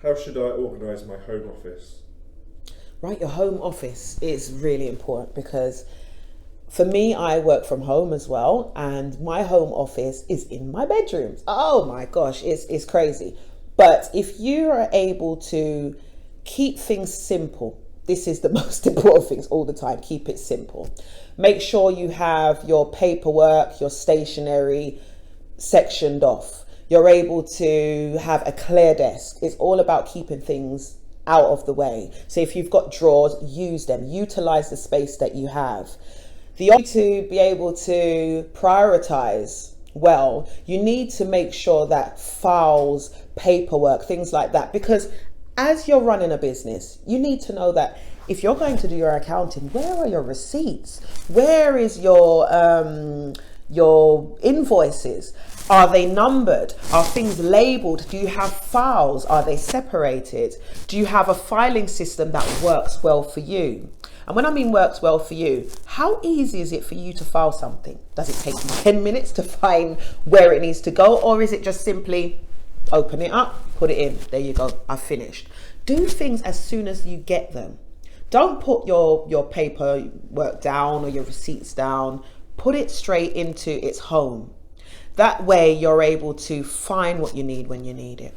How should I organise my home office? Right, your home office is really important because for me, I work from home as well, and my home office is in my bedrooms. Oh my gosh, it's crazy. But if you are able to keep things simple, this is the most important things all the time. Keep it simple. Make sure you have your paperwork, your stationery sectioned off. You're able to have a clear desk. It's all about keeping things out of the way. So if you've got drawers, use them. Utilize the space that you have. The only to be able to prioritize well, you need to make sure that files, paperwork, things like that, because as you're running a business, you need to know that if you're going to do your accounting, where are your receipts? Where is your invoices? Are they numbered? Are things labeled? Do you have files? Are they separated? Do you have a filing system that works well for you? And when I mean works well for you, how easy is it for you to file something? Does it take you 10 minutes to find where it needs to go? Or is it just simply open it up, put it in, there you go, I've finished? Do things as soon as you get them. Don't put your paperwork down or your receipts down. Put it straight into its home. That way you're able to find what you need when you need it.